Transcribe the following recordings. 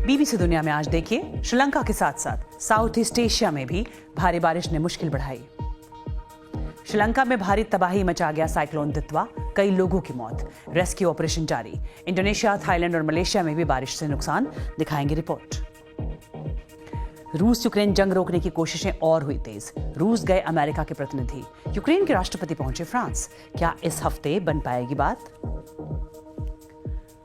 BBC दुनिया में आज देखिए, श्रीलंका के साथ साथ साउथ ईस्ट एशिया में भी भारी बारिश ने मुश्किल बढ़ाई। श्रीलंका में भारी तबाही मचा गया साइक्लोन दित्वा, कई लोगों की मौत, रेस्क्यू ऑपरेशन जारी। इंडोनेशिया, थाईलैंड और मलेशिया में भी बारिश से नुकसान, दिखाएंगे रिपोर्ट। रूस यूक्रेन जंग रोकने की कोशिशें और हुई तेज, रूस गए अमेरिका के प्रतिनिधि, यूक्रेन के राष्ट्रपति पहुंचे फ्रांस। क्या इस हफ्ते बन पाएगी बात?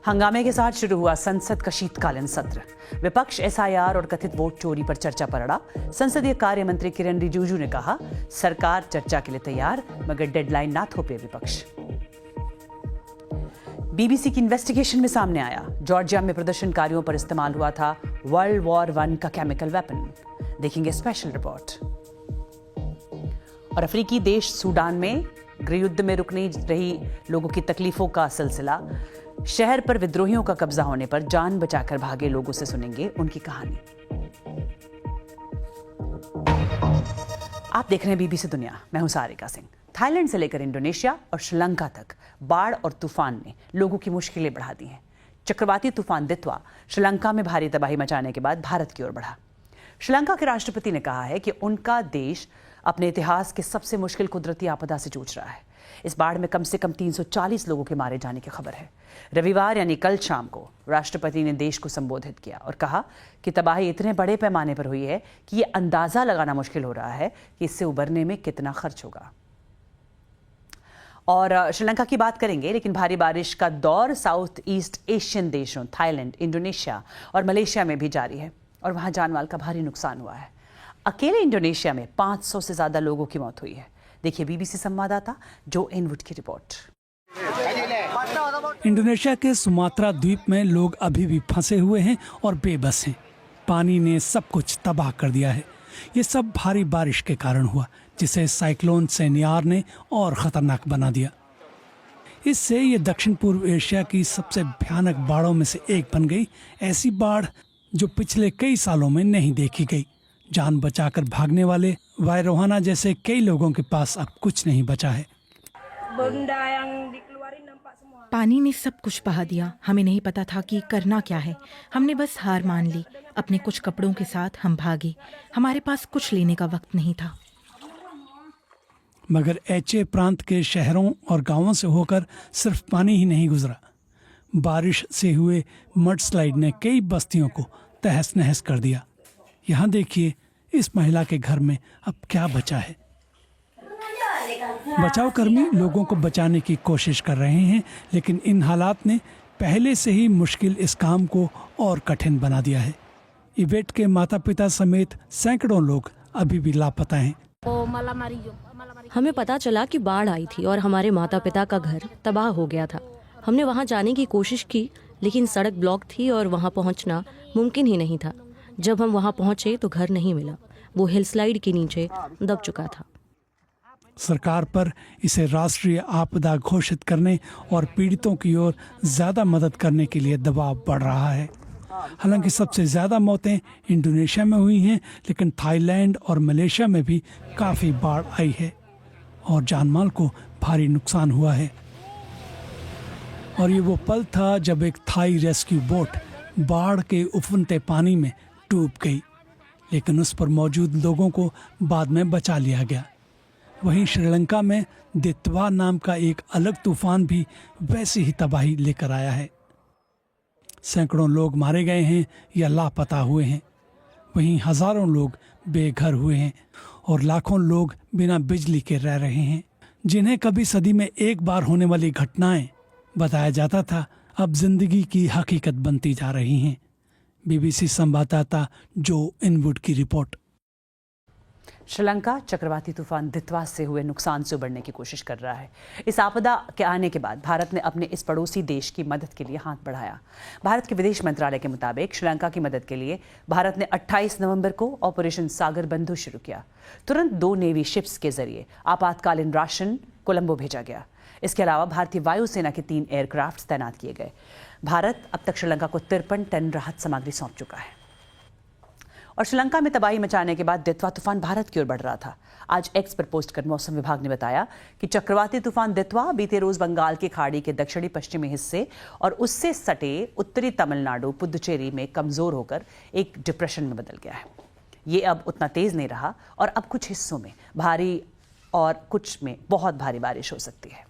हंगामे के साथ शुरू हुआ संसद का शीतकालीन सत्र, विपक्ष एसआईआर और कथित वोट चोरी पर चर्चा पर अड़ा। संसदीय कार्य मंत्री किरण रिजिजू ने कहा, सरकार चर्चा के लिए तैयार, मगर डेडलाइन ना थोपे विपक्ष। बीबीसी की इन्वेस्टिगेशन में सामने आया, जॉर्जिया में प्रदर्शनकारियों पर इस्तेमाल हुआ था वर्ल्ड वॉर 1 का केमिकल वेपन। देखेंगे स्पेशल रिपोर्ट। और अफ्रीकी देश सूडान में गृह युद्ध में रुक नहीं रही लोगों की तकलीफों का सिलसिला, शहर पर विद्रोहियों का कब्जा होने पर जान बचाकर भागे लोगों से सुनेंगे उनकी कहानी। आप देख रहे हैं बीबीसी दुनिया, मैं हूं सारिका सिंह। थाईलैंड से लेकर इंडोनेशिया और श्रीलंका तक बाढ़ और तूफान ने लोगों की मुश्किलें बढ़ा दी हैं। चक्रवाती तूफान दित्वा श्रीलंका में भारी तबाही मचाने के बाद भारत की ओर बढ़ा। श्रीलंका के राष्ट्रपति ने कहा है कि उनका देश अपने इतिहास के सबसे मुश्किल कुदरती आपदा से जूझ रहा है। इस बाढ़ में कम से कम 340 लोगों के मारे जाने की खबर है। रविवार यानी कल शाम को राष्ट्रपति ने देश को संबोधित किया और कहा कि तबाही इतने बड़े पैमाने पर हुई है कि ये अंदाजा लगाना मुश्किल हो रहा है कि इससे उबरने में कितना खर्च होगा। और श्रीलंका की बात करेंगे, लेकिन भारी बारिश का दौर साउथ ईस्ट एशियन देशों थाईलैंड, इंडोनेशिया और मलेशिया में भी जारी है और वहां जानमाल का भारी नुकसान हुआ है। अकेले इंडोनेशिया में 500 से ज्यादा लोगों की मौत हुई है। देखिए बीबीसी संवाददाता जो इनवुड की रिपोर्ट। इंडोनेशिया के सुमात्रा द्वीप में लोग अभी भी फंसे हुए हैं और बेबस हैं। पानी ने सब कुछ तबाह कर दिया है। ये सब भारी बारिश के कारण हुआ, जिसे साइक्लोन सेनियार ने और खतरनाक बना दिया। इससे ये दक्षिण पूर्व एशिया की सबसे भयानक बाढ़ों में से एक बन गई। ऐसी बाढ़ जो पिछले कई सालों में नहीं देखी गई। जान बचाकर भागने वाले वायरोहाना जैसे कई लोगों के पास अब कुछ नहीं बचा है। पानी ने सब कुछ बहा दिया। हमें नहीं पता था कि करना क्या है। हमने बस हार मान ली। अपने कुछ कपड़ों के साथ हम भागे। हमारे पास कुछ लेने का वक्त नहीं था। मगर एचे प्रांत के शहरों और गांवों से होकर सिर्फ पानी ही नहीं गुजरा। बारिश से हुए मडस्लाइड ने कई बस्तियों को तहस नहस कर दिया। यहाँ देखिए, इस महिला के घर में अब क्या बचा है। बचाव कर्मी लोगों को बचाने की कोशिश कर रहे हैं, लेकिन इन हालात ने पहले से ही मुश्किल इस काम को और कठिन बना दिया है। इवेट के माता पिता समेत सैकड़ों लोग अभी भी लापता हैं। हमें पता चला कि बाढ़ आई थी और हमारे माता पिता का घर तबाह हो गया था। हमने वहां जाने की कोशिश की, लेकिन सड़क ब्लॉक थी और वहां पहुंचना मुमकिन ही नहीं था। जब हम वहां पहुंचे तो घर नहीं मिला, वो हिलस्लाइड के नीचे दब चुका था। सरकार पर इसे राष्ट्रीय आपदा घोषित करने और पीड़ितों की ओर ज्यादा मदद करने के लिए दबाव बढ़ रहा है। हालांकि सबसे ज्यादा मौतें इंडोनेशिया में हुई हैं, लेकिन थाईलैंड और मलेशिया में भी काफी बाढ़ आई है और जानमाल को भारी नुकसान हुआ है। और ये वो पल था जब एक थाई रेस्क्यू बोट बाढ़ के उफनते पानी में डूब गई, लेकिन उस पर मौजूद लोगों को बाद में बचा लिया गया। वहीं श्रीलंका में दित्वा नाम का एक अलग तूफान भी वैसी ही तबाही लेकर आया है। सैकड़ों लोग मारे गए हैं या लापता हुए हैं। वहीं हजारों लोग बेघर हुए हैं और लाखों लोग बिना बिजली के रह रहे हैं। जिन्हें कभी सदी में एक बार होने वाली घटनाएं बताया जाता था, अब जिंदगी की हकीकत बनती जा रही हैं। बीबीसी संवाददाता जो इनवुड की रिपोर्ट। श्रीलंका चक्रवाती तूफान दित्वा से हुए नुकसान से उबरने की कोशिश कर रहा है। इस आपदा के आने के बाद भारत ने अपने इस पड़ोसी देश की मदद के लिए हाथ बढ़ाया। भारत के विदेश मंत्रालय के मुताबिक श्रीलंका की मदद के लिए भारत ने 28 नवंबर को ऑपरेशन सागर बंधु शुरू किया। तुरंत 2 नेवी शिप्स के जरिए आपातकालीन राशन कोलंबो भेजा गया। इसके अलावा भारतीय वायुसेना के 3 एयरक्राफ्ट तैनात किए गए। भारत अब तक श्रीलंका को 53 टन राहत सामग्री सौंप चुका है। और श्रीलंका में तबाही मचाने के बाद दित्वा तूफान भारत की ओर बढ़ रहा था। आज एक्स पर पोस्ट कर मौसम विभाग ने बताया कि चक्रवाती तूफान दित्वा बीते रोज बंगाल की खाड़ी के दक्षिणी पश्चिमी हिस्से और उससे सटे उत्तरी तमिलनाडु पुदुचेरी में कमजोर होकर एक डिप्रेशन में बदल गया है। ये अब उतना तेज नहीं रहा और अब कुछ हिस्सों में भारी और कुछ में बहुत भारी बारिश हो सकती है।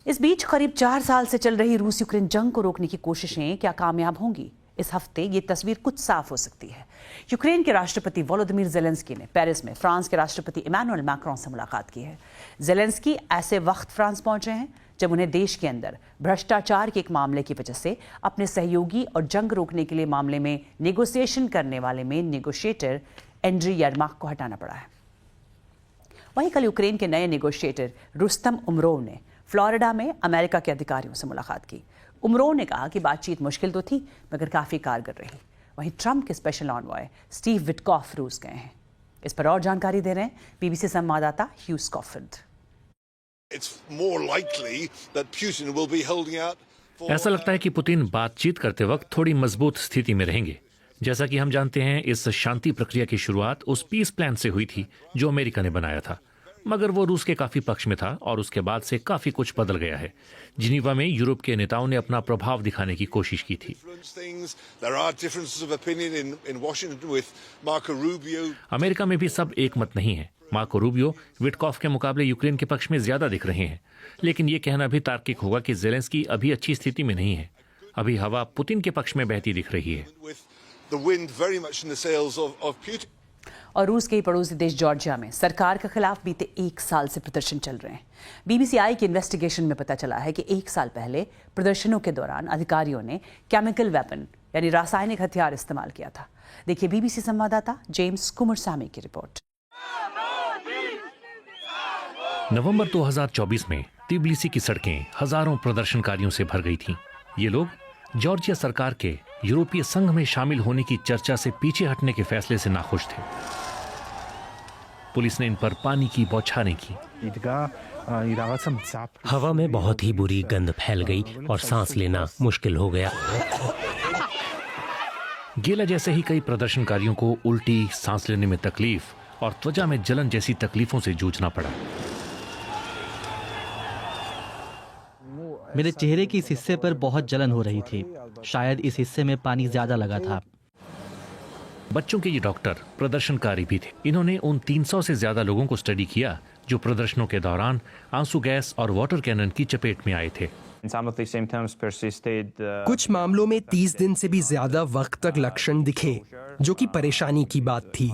इस बीच करीब 4 साल से चल रही रूस यूक्रेन जंग को रोकने की कोशिशें क्या कामयाब होंगी? इस हफ्ते ये तस्वीर कुछ साफ हो सकती है। यूक्रेन के राष्ट्रपति वोलोदिमीर ज़ेलेंस्की ने पेरिस में फ्रांस के राष्ट्रपति इमैनुअल मैक्रोन से मुलाकात की है। ज़ेलेंस्की ऐसे वक्त फ्रांस पहुंचे हैं जब उन्हें देश के अंदर भ्रष्टाचार के एक मामले की वजह से अपने सहयोगी और जंग रोकने के लिए मामले में नेगोशिएशन करने वाले मेन नेगोशिएटर एंड्री यरमाक को हटाना पड़ा है। वहीं कल यूक्रेन के नए नेगोशिएटर रुस्तम उमरोव ने फ्लोरिडा में अमेरिका के अधिकारियों से मुलाकात की। उमरोव ने कहा कि बातचीत मुश्किल तो थी मगर काफी कारगर रही। वहीं ट्रंप के स्पेशल ऑनवॉय स्टीव विटकॉफ रूस गए हैं। इस पर और जानकारी दे रहे हैं बीबीसी संवाददाता ह्यू स्कॉफिल्ड। ऐसा लगता है कि पुतिन बातचीत करते वक्त थोड़ी मजबूत स्थिति में रहेंगे। जैसा कि हम जानते हैं, इस शांति प्रक्रिया की शुरुआत उस पीस प्लान से हुई थी जो अमेरिका ने बनाया था, मगर वो रूस के काफी पक्ष में था और उसके बाद से काफी कुछ बदल गया है। जिनीवा में यूरोप के नेताओं ने अपना प्रभाव दिखाने की कोशिश की थी। अमेरिका में भी सब एक मत नहीं है। मार्को रूबियो विटकॉफ के मुकाबले यूक्रेन के पक्ष में ज्यादा दिख रहे हैं, लेकिन ये कहना भी तार्किक होगा कि ज़ेलेंस्की अभी अच्छी स्थिति में नहीं है। अभी हवा पुतिन के पक्ष में बहती दिख रही है। और रूस के ही पड़ोसी देश जॉर्जिया में सरकार के खिलाफ बीते 1 साल से प्रदर्शन चल रहे हैं। बीबीसीआई की इन्वेस्टिगेशन में पता चला है कि 1 साल पहले प्रदर्शनों के दौरान अधिकारियों ने केमिकल वेपन यानी रासायनिक हथियार इस्तेमाल किया था। देखिए बीबीसी संवाददाता जेम्स कुमरसामी की रिपोर्ट। नवंबर 2024 में तिब्लिसी की सड़कें हजारों प्रदर्शनकारियों से भर गई थीं। ये लोग जॉर्जिया सरकार के यूरोपीय संघ में शामिल होने की चर्चा से पीछे हटने के फैसले से नाखुश थे। पुलिस ने इन पर पानी की बौछारें की। हवा में बहुत ही बुरी गंध फैल गई और सांस लेना मुश्किल हो गया। गेला जैसे ही कई प्रदर्शनकारियों को उल्टी, सांस लेने में तकलीफ और त्वचा में जलन जैसी तकलीफों से जूझना पड़ा। मेरे चेहरे के इस हिस्से पर बहुत जलन हो रही थी। शायद इस हिस्से में पानी ज्यादा लगा था। बच्चों के ये डॉक्टर प्रदर्शनकारी भी थे। इन्होंने उन 300 से ज्यादा लोगों को स्टडी किया जो प्रदर्शनों के दौरान आंसू गैस और वाटर कैनन की चपेट में आए थे। कुछ मामलों में 30 दिन से भी ज्यादा वक्त तक लक्षण दिखे, जो कि परेशानी की बात थी।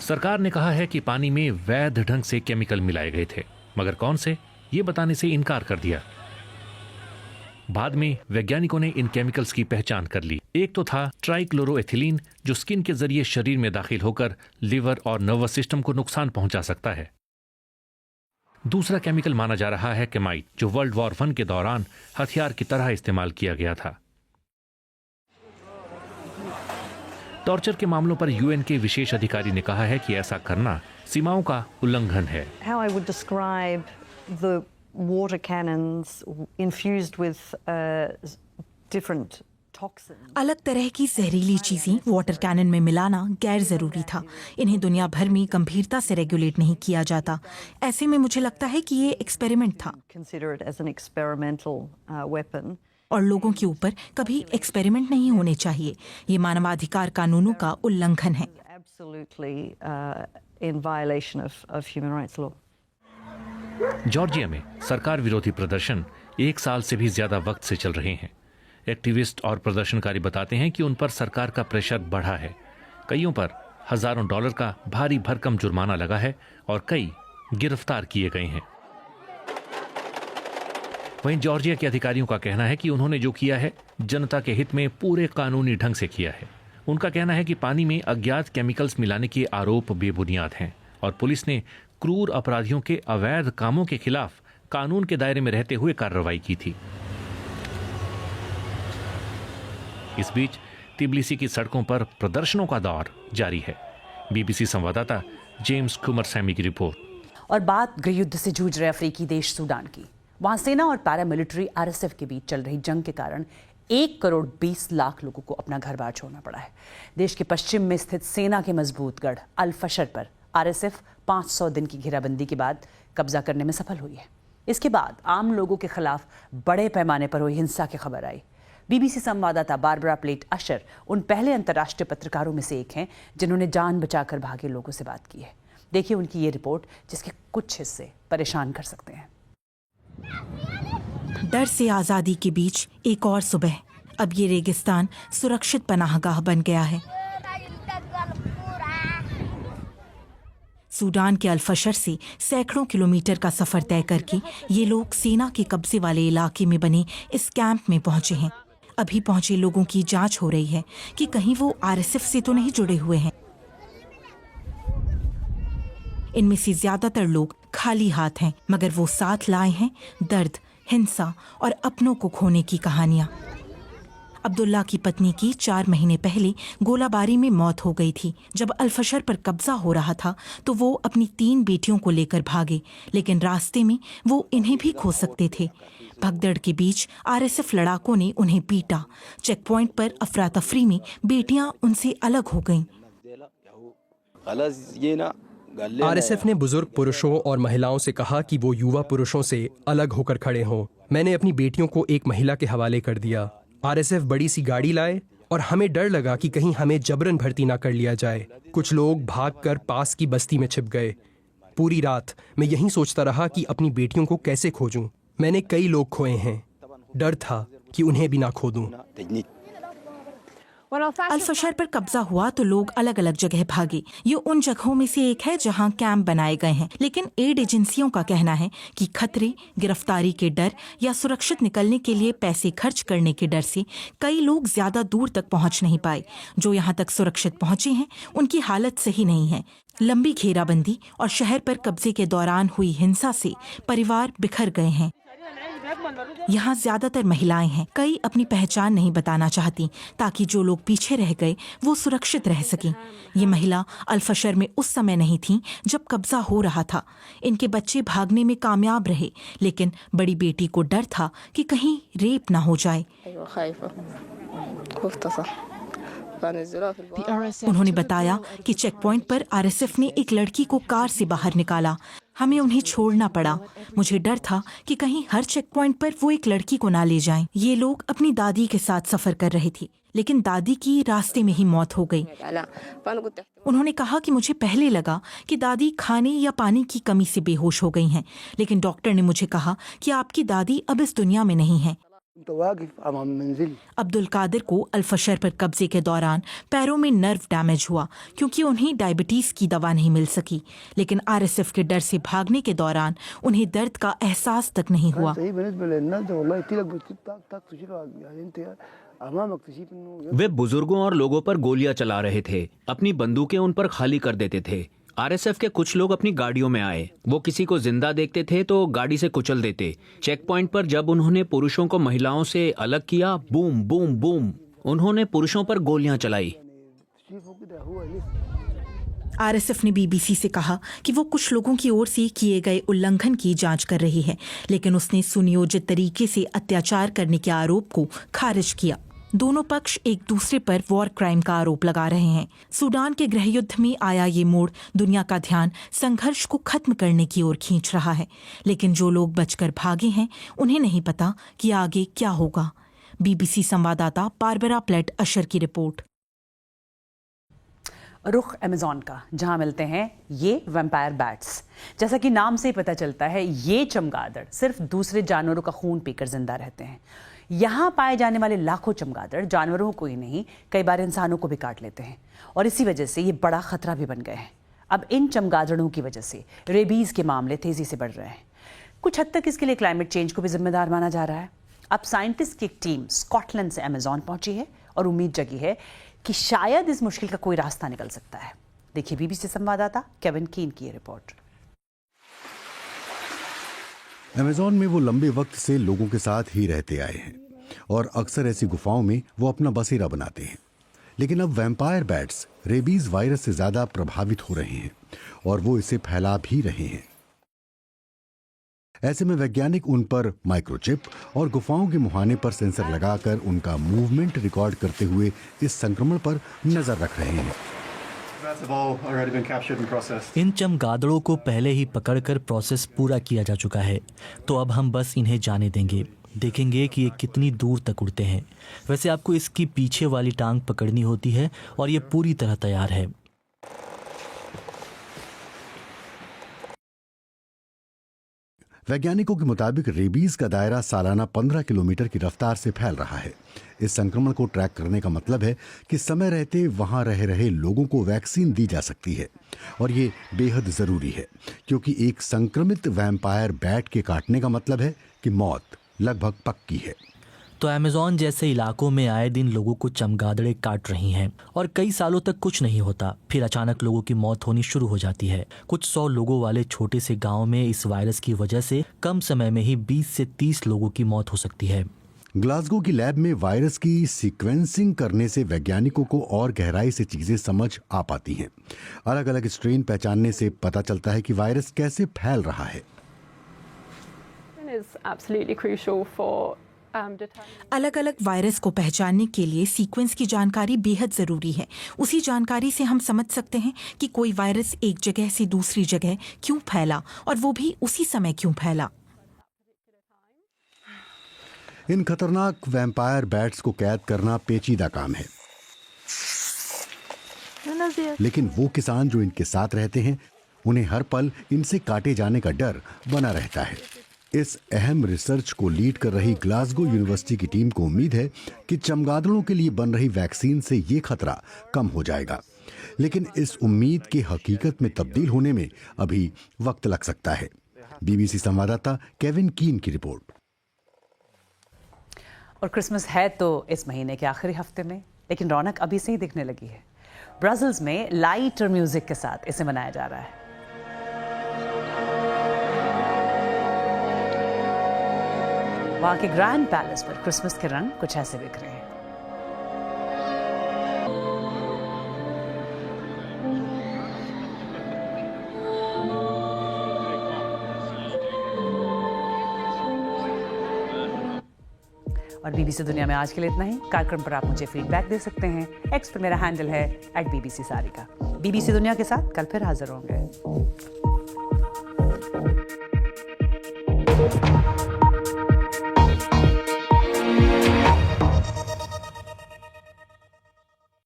सरकार ने कहा है कि पानी में वैध ढंग से केमिकल मिलाए गए थे, मगर कौन से, ये बताने से इनकार कर दिया। बाद में वैज्ञानिकों ने इन केमिकल्स की पहचान कर ली। एक तो था ट्राइक्लोरोएथिलीन, जो स्किन के जरिए शरीर में दाखिल होकर लिवर और नर्वस सिस्टम को नुकसान पहुंचा सकता है। दूसरा केमिकल माना जा रहा है केमाइट, जो वर्ल्ड वॉर 1 के दौरान हथियार की तरह इस्तेमाल किया गया था। टॉर्चर के मामलों पर यूएन के विशेष अधिकारी ने कहा है कि ऐसा करना सीमाओं का उल्लंघन है। How I would describe the water cannons infused with different toxins. अलग तरह की जहरीली चीजें वाटर कैनन में मिलाना गैर जरूरी था। इन्हें दुनिया भर में गंभीरता से रेगुलेट नहीं किया जाता। ऐसे में मुझे लगता है कि ये एक्सपेरिमेंट था Consider it as an experimental weapon. और लोगों के ऊपर कभी एक्सपेरिमेंट नहीं होने चाहिए। ये मानवाधिकार कानूनों का उल्लंघन है। Absolutely in violation of human rights law. Georgia में सरकार विरोधी प्रदर्शन 1 साल से भी ज्यादा वक्त से चल रहे हैं। एक्टिविस्ट और प्रदर्शनकारी बताते हैं कि उन पर सरकार का प्रेशर बढ़ा है। कईयों पर हजारों डॉलर का भारी भरकम जुर्माना लगा है और कई गिरफ्तार किए गए हैं। वहीं जॉर्जिया के अधिकारियों का कहना है कि उन्होंने जो किया है जनता के हित में पूरे कानूनी ढंग से किया है। उनका कहना है कि पानी में अज्ञात केमिकल्स मिलाने के आरोप बेबुनियाद हैं और पुलिस ने क्रूर अपराधियों के अवैध कामों के खिलाफ कानून के दायरे में रहते हुए कार्रवाई की थी। इस बीच तिब्लिसी की सड़कों पर प्रदर्शनों का दौर जारी है। बीबीसी संवाददाता जेम्स कुमरसैमी की रिपोर्ट। और बात गृहयुद्ध से जूझ रहे अफ्रीकी देश सूडान की। वहां सेना और पैरामिलिट्री आरएसएफ के बीच चल रही जंग के कारण 1 करोड़ 20 लाख लोगों को अपना घर बार छोड़ना पड़ा है। देश के पश्चिम में स्थित सेना के मजबूत गढ़ अल फशर पर आरएसएफ 500 दिन की घेराबंदी के बाद कब्जा करने में सफल हुई है। इसके बाद आम लोगों के खिलाफ बड़े पैमाने पर हुई हिंसा की खबर आई। बीबीसी संवाददाता बारबरा प्लेट अशर उन पहले अंतर्राष्ट्रीय पत्रकारों में से एक हैं जिन्होंने जान बचाकर भागे लोगों से बात की है। देखिए उनकी ये रिपोर्ट, जिसके कुछ हिस्से परेशान कर सकते हैं। डर से आज़ादी के बीच एक और सुबह। अब ये रेगिस्तान सुरक्षित पनाहगाह बन गया है। सूडान के अल-फशर से सैकड़ों किलोमीटर का सफर तय करके ये लोग सेना के कब्जे वाले इलाके में बने इस कैंप में पहुंचे हैं। अभी पहुंचे लोगों की जांच हो रही है कि कहीं वो आरएसएफ से तो नहीं जुड़े हुए हैं। इनमें से ज्यादातर लोग खाली हाथ हैं, मगर वो साथ लाए हैं दर्द, हिंसा और अपनों को खोने की कहानियां। अब्दुल्ला की पत्नी की 4 महीने पहले गोलाबारी में मौत हो गई थी। जब अल-फशर पर कब्जा हो रहा था तो वो अपनी 3 बेटियों को लेकर भागे, लेकिन रास्ते में वो इन्हें भी खो सकते थे। भगदड़ के बीच आरएसएफ लड़ाकों ने उन्हें पीटा। चेक पॉइंट पर अफरा तफरी में बेटियां उनसे अलग हो गईं। आरएसएफ ने बुजुर्ग पुरुषों और महिलाओं से कहा कि वो युवा पुरुषों से अलग होकर खड़े हों। मैंने अपनी बेटियों को एक महिला के हवाले कर दिया। आरएसएफ बड़ी सी गाड़ी लाए और हमें डर लगा कि कहीं हमें जबरन भर्ती ना कर लिया जाए। कुछ लोग भागकर पास की बस्ती में छिप गए। पूरी रात मैं यही सोचता रहा कि अपनी बेटियों को कैसे खोजूं। मैंने कई लोग खोए हैं। डर था कि उन्हें भी ना खो दूं। अल-फशर पर कब्जा हुआ तो लोग अलग अलग जगह भागे। ये उन जगहों में से एक है जहां कैंप बनाए गए हैं, लेकिन एड एजेंसियों का कहना है कि खतरे, गिरफ्तारी के डर या सुरक्षित निकलने के लिए पैसे खर्च करने के डर से कई लोग ज्यादा दूर तक पहुंच नहीं पाए। जो यहां तक सुरक्षित पहुंचे हैं उनकी हालत सही नहीं है। लंबी घेराबंदी और शहर पर कब्जे के दौरान हुई हिंसा से परिवार बिखर गए हैं। यहाँ ज्यादातर महिलाएं हैं। कई अपनी पहचान नहीं बताना चाहती ताकि जो लोग पीछे रह गए वो सुरक्षित रह सकें। ये महिला अल-फशर में उस समय नहीं थी जब कब्जा हो रहा था। इनके बच्चे भागने में कामयाब रहे, लेकिन बड़ी बेटी को डर था कि कहीं रेप ना हो जाए। उन्होंने बताया कि चेक पॉइंट पर आरएसएफ ने एक लड़की को कार से बाहर निकाला। हमें उन्हें छोड़ना पड़ा। मुझे डर था कि कहीं हर चेक पॉइंट पर वो एक लड़की को ना ले जाएं। ये लोग अपनी दादी के साथ सफर कर रहे थे, लेकिन दादी की रास्ते में ही मौत हो गई। उन्होंने कहा कि मुझे पहले लगा कि दादी खाने या पानी की कमी से बेहोश हो गई हैं, लेकिन डॉक्टर ने मुझे कहा कि आपकी दादी अब इस दुनिया में नहीं है। अब्दुल कादिर को अल-फशर पर कब्जे के दौरान पैरों में नर्व डैमेज हुआ क्योंकि उन्हें डायबिटीज की दवा नहीं मिल सकी, लेकिन आरएसएफ के डर से भागने के दौरान उन्हें दर्द का एहसास तक नहीं हुआ। वे बुजुर्गों और लोगों पर गोलियां चला रहे थे। अपनी बंदूकें उन पर खाली कर देते थे। आरएसएफ के कुछ लोग अपनी गाड़ियों में आए। वो किसी को जिंदा देखते थे तो गाड़ी से कुचल देते। चेक पॉइंट पर जब उन्होंने पुरुषों को महिलाओं से अलग किया, बूम बूम बूम, उन्होंने पुरुषों पर गोलियां चलाई। आरएसएफ ने बीबीसी से कहा कि वो कुछ लोगों की ओर से किए गए उल्लंघन की जांच कर रही है, लेकिन उसने सुनियोजित तरीके से अत्याचार करने के आरोप को खारिज किया। दोनों पक्ष एक दूसरे पर वॉर क्राइम का आरोप लगा रहे हैं। सूडान के गृह युद्ध में आया ये मोड़ दुनिया का ध्यान संघर्ष को खत्म करने की ओर खींच रहा है, लेकिन जो लोग बचकर भागे हैं उन्हें नहीं पता कि आगे क्या होगा। बीबीसी संवाददाता बारबरा प्लेट अशर की रिपोर्ट। रुख अमेज़न का, जहां मिलते हैं ये वैम्पायर बैट्स। जैसा कि नाम से ही पता चलता है, ये चमगादड़ सिर्फ दूसरे जानवरों का खून पीकर जिंदा रहते हैं। यहाँ पाए जाने वाले लाखों चमगादड़ जानवरों को ही नहीं, कई बार इंसानों को भी काट लेते हैं, और इसी वजह से ये बड़ा खतरा भी बन गए हैं। अब इन चमगादड़ों की वजह से रेबीज के मामले तेजी से बढ़ रहे हैं। कुछ हद तक इसके लिए क्लाइमेट चेंज को भी जिम्मेदार माना जा रहा है। अब साइंटिस्ट की एक टीम स्कॉटलैंड से अमेज़न पहुंची है और उम्मीद जगी है कि शायद इस मुश्किल का कोई रास्ता निकल सकता है। देखिए बीबीसी संवाददाता केविन कीन की रिपोर्ट। अमेज़न में वो लंबे वक्त से लोगों के साथ ही रहते आए हैं और अक्सर ऐसी गुफाओं में वो अपना बसेरा बनाते हैं। लेकिन अब वैम्पायर बैट्स रेबीज वायरस से ज्यादा प्रभावित हो रहे हैं और वो इसे फैला भी रहे हैं। ऐसे में वैज्ञानिक उन पर माइक्रोचिप और गुफाओं के मुहाने पर सेंसर लगाकर उनका मूवमेंट रिकॉर्ड करते हुए इस संक्रमण पर नजर रख रहे हैं। इन चमगादड़ों को पहले ही पकड़कर प्रोसेस पूरा किया जा चुका है, तो अब हम बस इन्हें जाने देंगे, देखेंगे कि ये कितनी दूर तक उड़ते हैं। वैसे आपको इसकी पीछे वाली टांग पकड़नी होती है और ये पूरी तरह तैयार है। वैज्ञानिकों के मुताबिक रेबीज का दायरा सालाना 15 किलोमीटर की रफ्तार से फैल रहा है। इस संक्रमण को ट्रैक करने का मतलब है कि समय रहते वहां रह रहे लोगों को वैक्सीन दी जा सकती है, और ये बेहद जरूरी है क्योंकि एक संक्रमित वैम्पायर बैट के काटने का मतलब है कि मौत लगभग पक्की है। तो अमेज़न जैसे इलाकों में आए दिन लोगों को चमगादड़े काट रही हैं और कई सालों तक कुछ नहीं होता, फिर अचानक लोगों की मौत होनी शुरू हो जाती है। कुछ 100 लोगों वाले छोटे से गांव में इस वायरस की वजह से कम समय में ही 20 से 30 लोगों की मौत हो सकती है। ग्लासगो की लैब में वायरस की सीक्वेंसिंग करने से वैज्ञानिकों को और गहराई से चीजें समझ आ पाती हैं। अलग अलग स्ट्रेन पहचानने से पता चलता है कि वायरस कैसे फैल रहा है। अलग अलग वायरस को पहचानने के लिए सीक्वेंस की जानकारी बेहद जरूरी है। उसी जानकारी से हम समझ सकते हैं कि कोई वायरस एक जगह से दूसरी जगह क्यों फैला, और वो भी उसी समय क्यों फैला। इन खतरनाक वैम्पायर बैट्स को कैद करना पेचीदा काम है, लेकिन वो किसान जो इनके साथ रहते हैं, उन्हें हर पल इनसे काटे जाने का डर बना रहता है। इस अहम रिसर्च को लीड कर रही ग्लासगो यूनिवर्सिटी की टीम को उम्मीद है कि चमगादड़ों के लिए बन रही वैक्सीन से ये खतरा कम हो जाएगा, लेकिन इस उम्मीद के हकीकत में तब्दील होने में अभी वक्त लग सकता है। बीबीसी संवाददाता केविन कीन की रिपोर्ट। और क्रिसमस है तो इस महीने के आखिरी हफ्ते में, लेकिन रौनक अभी से ही दिखने लगी है। ब्रसेल्स में लाइट और म्यूजिक के साथ इसे मनाया जा रहा है। वहां के ग्रैंड पैलेस पर क्रिसमस के रंग कुछ ऐसे बिखरे हैं। और बीबीसी दुनिया में आज के लिए इतना ही। कार्यक्रम पर आप मुझे फीडबैक दे सकते हैं। एक्स पर मेरा हैंडल है @BBC सारिका। बीबीसी दुनिया के साथ कल फिर हाजिर होंगे।